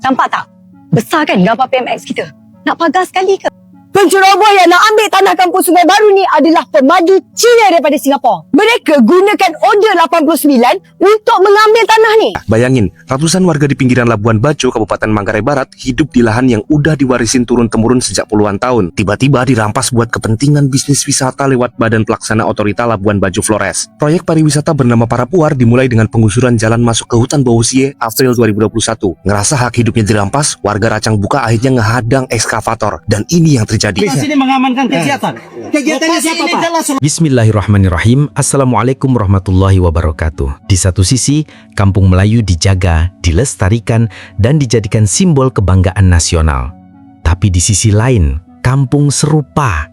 Nampak tak? Besar kan gambar PMX kita? Nak pagar sekali ke? Penceroboh yang nak ambil tanah kampung Sungai Baru ni adalah pemaju Cina daripada Singapura. Mereka gunakan Order 89 untuk mengambil tanah ni. Bayangin, ratusan warga di pinggiran Labuan Bajo, Kabupaten Manggarai Barat hidup di lahan yang udah diwarisin turun-temurun sejak puluhan tahun. Tiba-tiba dirampas buat kepentingan bisnis wisata lewat Badan Pelaksana Otorita Labuan Bajo Flores. Proyek pariwisata bernama Parapuar dimulai dengan penggusuran jalan masuk ke hutan Bausie April 2021. Ngerasa hak hidupnya dirampas, warga Racang Buka akhirnya ngehadang ekskavator. Dan ini yang terjadi. Lokasi ini mengamankan kegiatan. Kegiatannya siapa, Pak? Bismillahirrahmanirrahim. Assalamualaikum warahmatullahi wabarakatuh. Di satu sisi, kampung Melayu dijaga, dilestarikan, dan dijadikan simbol kebanggaan nasional. Tapi di sisi lain, kampung serupa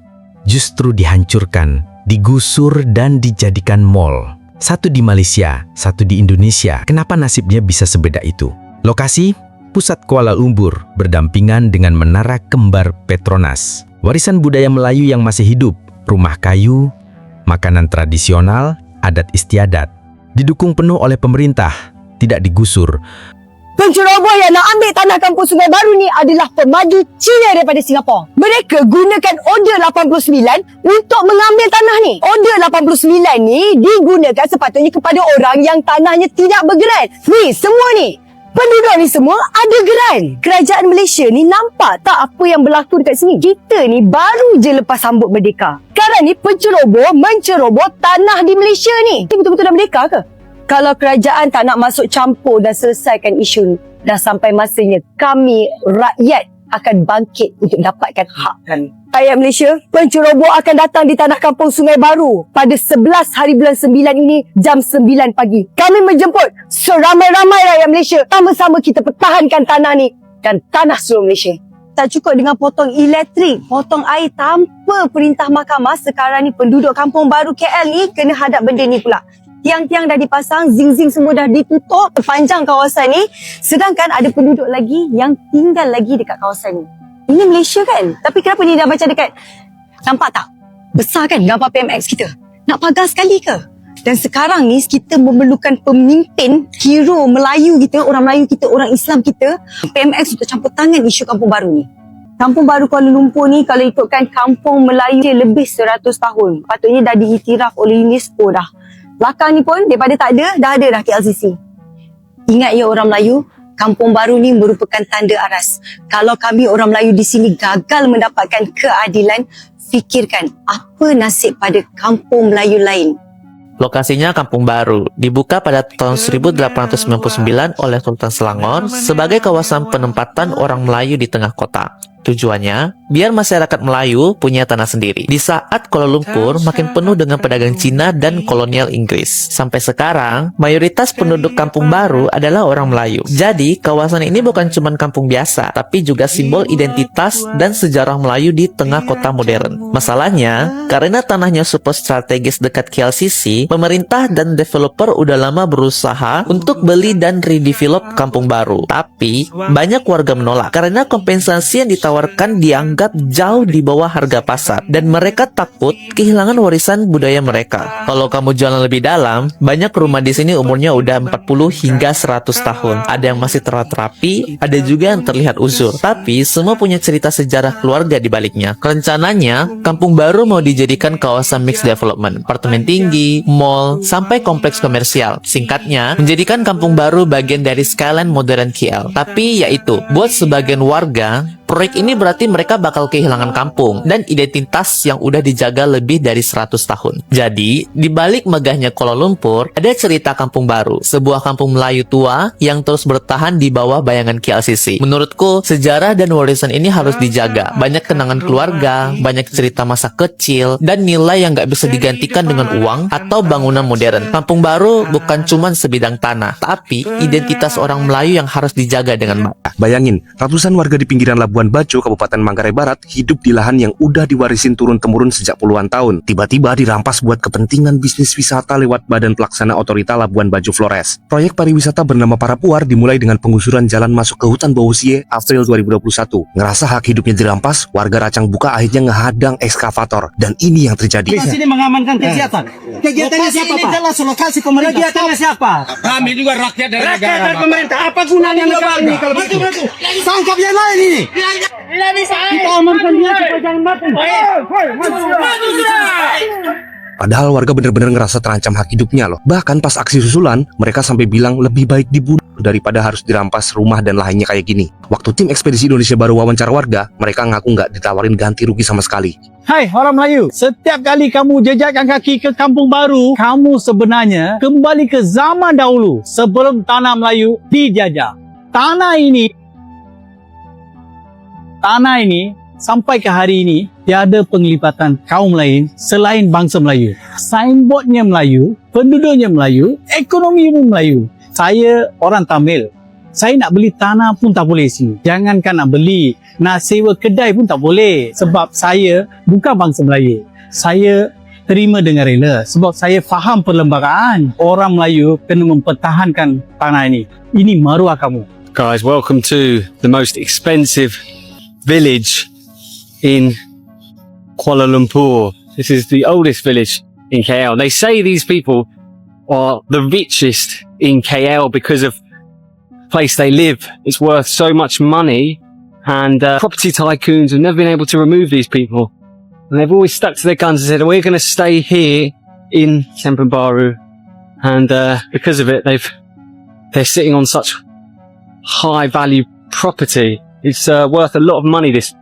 justru dihancurkan, digusur, dan dijadikan mall. Satu di Malaysia, satu di Indonesia. Kenapa nasibnya bisa sebeda itu? Lokasi Pusat Kuala Lumpur berdampingan dengan Menara Kembar Petronas. Warisan budaya Melayu yang masih hidup, rumah kayu, makanan tradisional, adat istiadat. Didukung penuh oleh pemerintah, tidak digusur. Penceroboh yang nak ambil tanah kampung Sungai Baru ni adalah pemaju Cina daripada Singapura. Mereka gunakan Order 89 untuk mengambil tanah ni. Order 89 ni digunakan sepatutnya kepada orang yang tanahnya tidak bergeran. Ni, semua ni. Penduduk ni semua ada geran. Kerajaan Malaysia ni nampak tak apa yang berlaku dekat sini? Kita ni baru je lepas sambut merdeka. Sekarang ni penceroboh menceroboh tanah di Malaysia ni. Ini betul-betul dah merdeka ke? Kalau kerajaan tak nak masuk campur dan selesaikan isu ni, dah sampai masanya kami rakyat akan bangkit untuk dapatkan hak kami. Rakyat Malaysia, penceroboh akan datang di tanah kampung Sungai Baru pada 11 hari bulan 9 ini jam 9 pagi. Kami menjemput seramai-ramai rakyat Malaysia. Sama-sama kita pertahankan tanah ni dan tanah seluruh Malaysia. Tak cukup dengan potong elektrik, potong air tanpa perintah mahkamah. Sekarang ni penduduk kampung baru KL ni kena hadap benda ni pula. Tiang-tiang dah dipasang, zing-zing semua dah ditutup sepanjang kawasan ni. Sedangkan ada penduduk lagi yang tinggal lagi dekat kawasan ni. Ini Malaysia kan? Tapi kenapa ni dah macam dekat? Nampak tak? Besar kan gambar PMX kita? Nak pagar sekali ke? Dan sekarang ni kita memerlukan pemimpin hero Melayu kita, orang Melayu kita, orang Islam kita, PMX untuk campur tangan isu kampung baru ni. Kampung baru Kuala Lumpur ni kalau ikutkan kampung Melayu dia lebih 100 tahun. Patutnya dah diiktiraf oleh UNESCO dah. Belakang ni pun daripada tak ada, dah ada dah KLCC. Ingat ya orang Melayu, kampung baru ni merupakan tanda aras. Kalau kami orang Melayu di sini gagal mendapatkan keadilan, fikirkan apa nasib pada kampung Melayu lain. Lokasinya Kampung Baru, dibuka pada tahun 1899 oleh Sultan Selangor sebagai kawasan penempatan orang Melayu di tengah kota. Tujuannya, biar masyarakat Melayu punya tanah sendiri. Di saat Kuala Lumpur makin penuh dengan pedagang Cina dan kolonial Inggris. Sampai sekarang, mayoritas penduduk Kampung Baru adalah orang Melayu. Jadi, kawasan ini bukan cuma kampung biasa, tapi juga simbol identitas dan sejarah Melayu di tengah kota modern. Masalahnya, karena tanahnya super strategis dekat KLCC, pemerintah dan developer udah lama berusaha untuk beli dan redevelop Kampung Baru. Tapi, banyak warga menolak karena kompensasi yang ditawarkan dianggap jauh di bawah harga pasar dan mereka takut kehilangan warisan budaya mereka. Kalau kamu jalan lebih dalam, banyak rumah di sini umurnya udah 40 hingga 100 tahun. Ada yang masih terawat rapi, ada juga yang terlihat uzur. Tapi semua punya cerita sejarah keluarga di baliknya. Rencananya, Kampung Baru mau dijadikan kawasan mixed development, apartemen tinggi, mall, sampai kompleks komersial. Singkatnya, menjadikan Kampung Baru bagian dari skyline modern KL. Tapi yaitu, buat sebagian warga, proyek ini berarti mereka bakal kehilangan kampung dan identitas yang udah dijaga lebih dari 100 tahun. Jadi, di balik megahnya Kuala Lumpur, ada cerita Kampung Baru, sebuah kampung Melayu tua yang terus bertahan di bawah bayangan KLCC. Menurutku, sejarah dan warisan ini harus dijaga. Banyak kenangan keluarga, banyak cerita masa kecil, dan nilai yang gak bisa digantikan dengan uang atau bangunan modern. Kampung Baru bukan cuma sebidang tanah, tapi identitas orang Melayu yang harus dijaga dengan baik. Bayangin, ratusan warga di pinggiran Labuan Labuan Bajo, Kabupaten Manggarai Barat, hidup di lahan yang udah diwarisin turun-temurun sejak puluhan tahun. Tiba-tiba dirampas buat kepentingan bisnis wisata lewat Badan Pelaksana Otorita Labuan Bajo Flores. Proyek pariwisata bernama Parapuar dimulai dengan penggusuran jalan masuk ke hutan Bausie April 2021. Ngerasa hak hidupnya dirampas, warga Racang Buka akhirnya ngehadang ekskavator. Dan ini yang terjadi. Di sini mengamankan kegiatan. Kegiatannya Lokasi siapa, ini Pak? jelas lokasi pemerintah. Kegiatannya siapa? Kami juga rakyat dari Rakyat negara. dan pemerintah. Apa gunanya negara ini kalau begitu? Tangkap yang lain ini. Kita amankan dia supaya jangan mati. Padahal warga benar-benar ngerasa terancam hak hidupnya loh. Bahkan pas aksi susulan, mereka sampai bilang lebih baik dibunuh daripada harus dirampas rumah dan lahannya kayak gini. Waktu tim Ekspedisi Indonesia baru wawancara warga, mereka ngaku nggak ditawarin ganti rugi sama sekali. Hai orang Melayu, setiap kali kamu jejakkan kaki ke kampung baru, kamu sebenarnya kembali ke zaman dahulu sebelum tanah Melayu dijajah. Tanah ini sampai ke hari ini tiada penglibatan kaum lain selain bangsa Melayu. Signboardnya Melayu, penduduknya Melayu, ekonomi pun Melayu. Saya orang Tamil. Saya nak beli tanah pun tak boleh sini. Jangankan nak beli, nak sewa kedai pun tak boleh. Sebab saya bukan bangsa Melayu. Saya terima dengan rela. Sebab saya faham perlembagaan. Orang Melayu kena mempertahankan tanah ini. Ini maruah kamu. Guys, welcome to the most expensive village in Kuala Lumpur. This is the oldest village in KL. They say these people are the richest in KL because of place they live. It's worth so much money, and property tycoons have never been able to remove these people, and they've always stuck to their guns and said, we're going to stay here in Kampung Baru, and because of it they're sitting on such high value property. It's worth a lot of money, this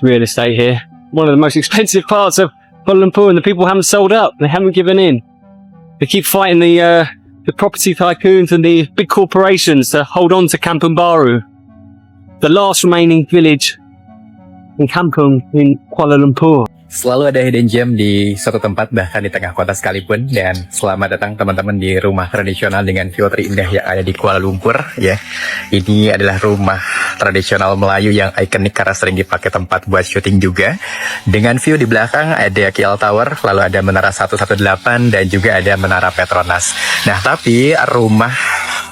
real estate here. One of the most expensive parts of Kuala Lumpur, and the people haven't sold up, they haven't given in. They keep fighting the property tycoons and the big corporations to hold on to Kampung Baru, the last remaining village in Kampung in Kuala Lumpur. Selalu ada hidden gem di suatu tempat, bahkan di tengah kota sekalipun. Dan selamat datang teman-teman di rumah tradisional dengan view terindah yang ada di Kuala Lumpur ya. Ini adalah rumah tradisional Melayu yang ikonik karena sering dipakai tempat buat syuting juga. Dengan view di belakang ada KL Tower, lalu ada Menara 118 dan juga ada Menara Petronas. Nah, tapi rumah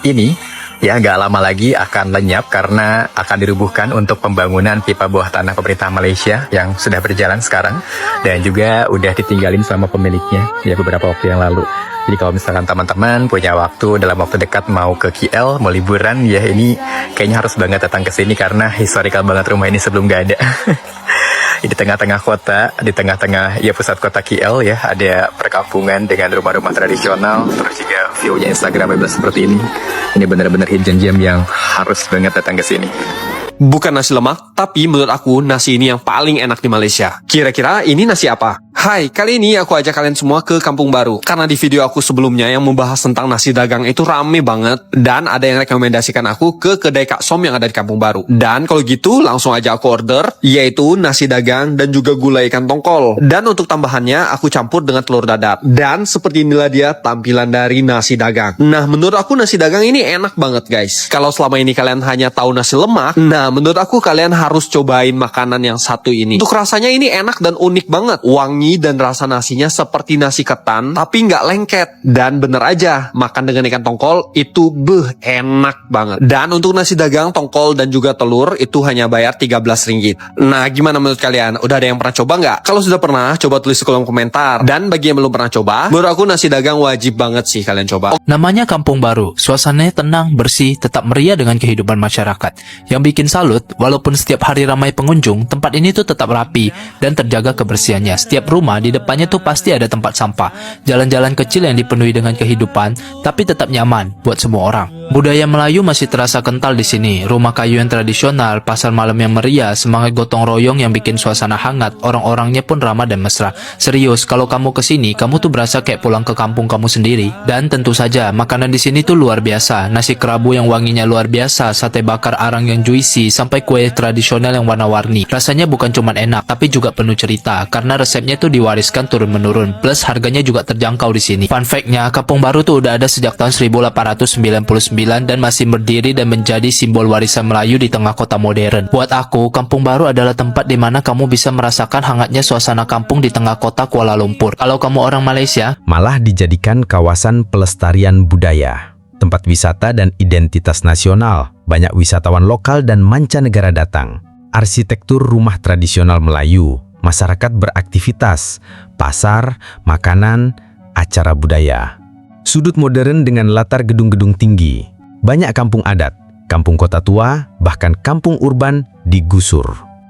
ini ya nggak lama lagi akan lenyap karena akan dirubuhkan untuk pembangunan pipa bawah tanah pemerintah Malaysia yang sudah berjalan sekarang dan juga udah ditinggalin sama pemiliknya ya beberapa waktu yang lalu. Jadi kalau misalkan teman-teman punya waktu dalam waktu dekat mau ke KL, mau liburan ya, ini kayaknya harus banget datang ke sini karena historical banget rumah ini sebelum nggak ada. Di tengah-tengah kota, di tengah-tengah ya pusat kota KL ya, ada perkampungan dengan rumah-rumah tradisional, terus juga view-nya Instagramable seperti ini. Ini benar-benar hidden gem yang harus banget datang ke sini. Bukan nasi lemak, tapi menurut aku nasi ini yang paling enak di Malaysia. Kira-kira ini nasi apa? Hai, kali ini aku ajak kalian semua ke Kampung Baru. Karena di video aku sebelumnya yang membahas tentang nasi dagang itu rame banget. Dan ada yang rekomendasikan aku ke kedai Kak Som yang ada di Kampung Baru. Dan kalau gitu langsung aja aku order, yaitu nasi dagang dan juga gulai ikan tongkol. Dan untuk tambahannya aku campur dengan telur dadar. Dan seperti inilah dia tampilan dari nasi dagang. Nah, menurut aku nasi dagang ini enak banget guys. Kalau selama ini kalian hanya tahu nasi lemak, nah menurut aku kalian harus cobain makanan yang satu ini. Untuk rasanya ini enak dan unik banget. Wangi dan rasa nasinya seperti nasi ketan, tapi nggak lengket. Dan bener aja, makan dengan ikan tongkol itu enak banget. Dan untuk nasi dagang, tongkol, dan juga telur, itu hanya bayar 13 ringgit. Nah, gimana menurut kalian? Udah ada yang pernah coba nggak? Kalau sudah pernah, coba tulis di kolom komentar. Dan bagi yang belum pernah coba, menurut aku nasi dagang wajib banget sih kalian coba. Namanya Kampung Baru, suasananya tenang, bersih, tetap meriah dengan kehidupan masyarakat. Yang bikin salut, walaupun setiap hari ramai pengunjung, tempat ini tuh tetap rapi dan terjaga kebersihannya. Setiap rumah di depannya tuh pasti ada tempat sampah, jalan-jalan kecil yang dipenuhi dengan kehidupan, tapi tetap nyaman buat semua orang. Budaya Melayu masih terasa kental di sini. Rumah kayu yang tradisional, pasar malam yang meriah, semangat gotong royong yang bikin suasana hangat. Orang-orangnya pun ramah dan mesra. Serius, kalau kamu kesini, kamu tuh berasa kayak pulang ke kampung kamu sendiri. Dan tentu saja, makanan di sini tuh luar biasa. Nasi kerabu yang wanginya luar biasa, sate bakar arang yang juicy, sampai kue tradisional yang warna-warni. Rasanya bukan cuma enak, tapi juga penuh cerita, karena resepnya tuh tuh diwariskan turun-menurun, plus harganya juga terjangkau di sini. Fun fact-nya, Kampung Baru tuh udah ada sejak tahun 1899 dan masih berdiri dan menjadi simbol warisan Melayu di tengah kota modern. Buat aku, Kampung Baru adalah tempat di mana kamu bisa merasakan hangatnya suasana kampung di tengah kota Kuala Lumpur. Kalau kamu orang Malaysia, Malah dijadikan kawasan pelestarian budaya, tempat wisata dan identitas nasional. Banyak wisatawan lokal dan mancanegara datang. Arsitektur rumah tradisional Melayu, masyarakat beraktivitas, pasar, makanan, acara budaya. Sudut modern dengan latar gedung-gedung tinggi. Banyak kampung adat, kampung kota tua, bahkan kampung urban digusur.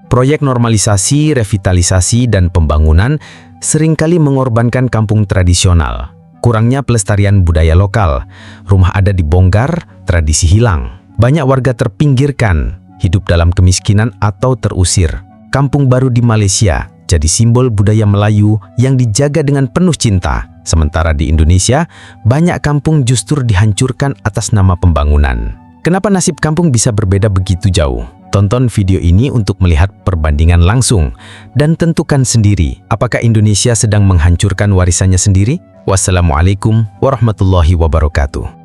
Proyek normalisasi, revitalisasi, dan pembangunan seringkali mengorbankan kampung tradisional. Kurangnya pelestarian budaya lokal, rumah adat dibongkar, tradisi hilang. Banyak warga terpinggirkan, hidup dalam kemiskinan atau terusir. Kampung Baru di Malaysia jadi simbol budaya Melayu yang dijaga dengan penuh cinta. Sementara di Indonesia, banyak kampung justru dihancurkan atas nama pembangunan. Kenapa nasib kampung bisa berbeda begitu jauh? Tonton video ini untuk melihat perbandingan langsung dan tentukan sendiri apakah Indonesia sedang menghancurkan warisannya sendiri. Wassalamualaikum warahmatullahi wabarakatuh.